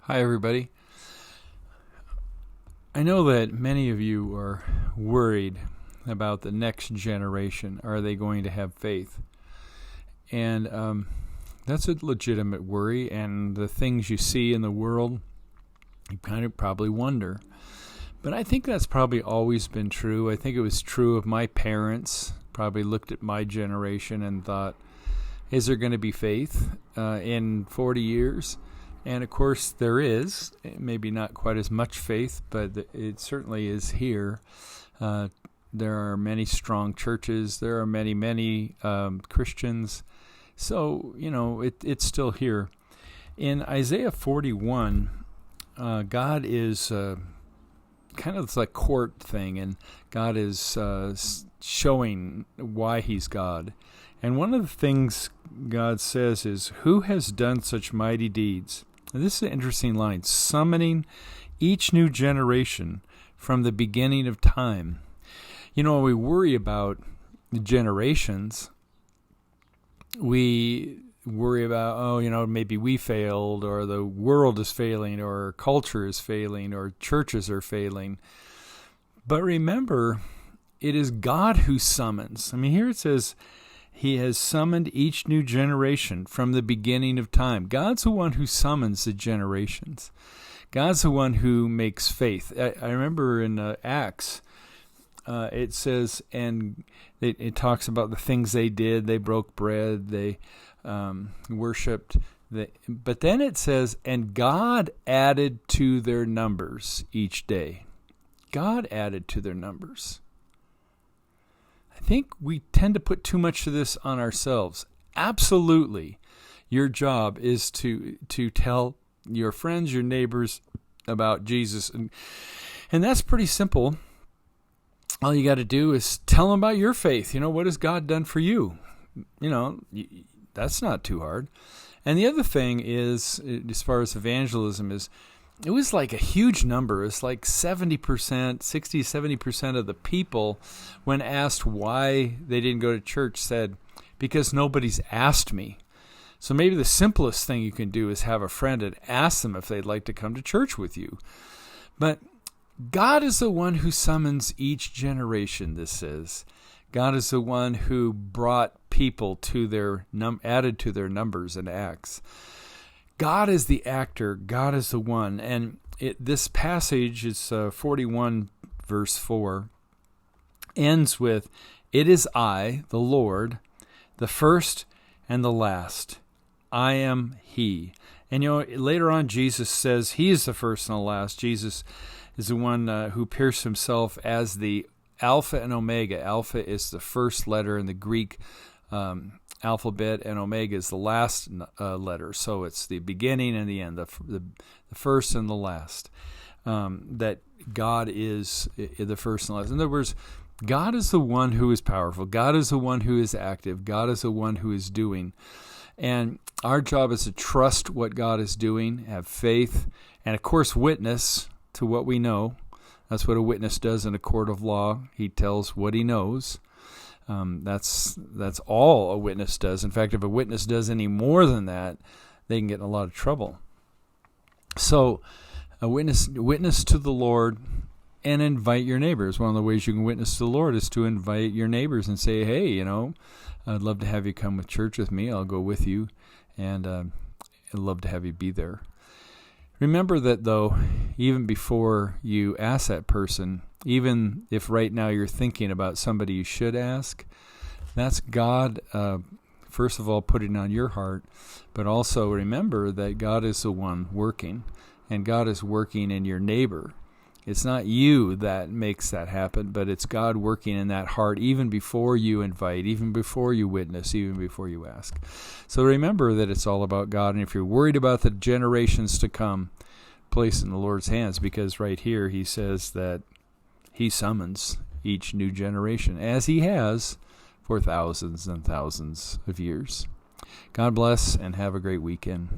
Hi, everybody. I know that many of you are worried about the next generation. Are they going to have faith? And that's a legitimate worry, and the things you see in the world, you kind of probably wonder. But I think that's probably always been true. I think it was true of my parents, probably looked at my generation and thought, is there going to be faith in 40 years? And of course there is, maybe not quite as much faith, but it certainly is here. There are many strong churches. There are many Christians. So, it's still here. In Isaiah 41, God is kind of like court thing, and God is showing why he's God. And one of the things God says is, who has done such mighty deeds? And this is an interesting line, summoning each new generation from the beginning of time. When we worry about the generations, we worry about, maybe we failed, or the world is failing, or culture is failing, or churches are failing. But remember, it is God who summons. Here it says, he has summoned each new generation from the beginning of time. God's the one who summons the generations. God's the one who makes faith. I remember in Acts, it says, and it talks about the things they did. They broke bread. They worshipped. But then it says, and God added to their numbers each day. God added to their numbers. I think we tend to put too much of this on ourselves. Absolutely, your job is to tell your friends, your neighbors about Jesus. And that's pretty simple. All you got to do is tell them about your faith. What has God done for you? That's not too hard. And the other thing is, as far as evangelism is, it was like a huge number. It's like 70%, 60-70% of the people, when asked why they didn't go to church, said, because nobody's asked me. So maybe the simplest thing you can do is have a friend and ask them if they'd like to come to church with you. But God is the one who summons each generation, this says. God is the one who brought people to their added to their numbers in Acts. God is the actor. God is the one. And this passage is 41 verse 4, ends with, it is I, the Lord, the first and the last. I am he. And later on Jesus says he is the first and the last. Jesus is the one who pierced himself as the Alpha and Omega. Alpha is the first letter in the Greek alphabet, and Omega is the last letter. So it's the beginning and the end, the first and the last. That God is the first and last. In other words, God is the one who is powerful. God is the one who is active. God is the one who is doing. And our job is to trust what God is doing, have faith, and of course witness to what we know. That's what a witness does in a court of law. He tells what he knows. That's all a witness does. In fact, if a witness does any more than that, they can get in a lot of trouble. So a witness to the Lord and invite your neighbors. One of the ways you can witness to the Lord is to invite your neighbors and say, hey, I'd love to have you come with church with me. I'll go with you, and I'd love to have you be there. Remember that, though, even before you ask that person, even if right now you're thinking about somebody you should ask, that's God, first of all, putting on your heart, but also remember that God is the one working, and God is working in your neighbor. It's not you that makes that happen, but it's God working in that heart even before you invite, even before you witness, even before you ask. So remember that it's all about God, and if you're worried about the generations to come, place it in the Lord's hands, because right here he says that he summons each new generation, as he has for thousands and thousands of years. God bless, and have a great weekend.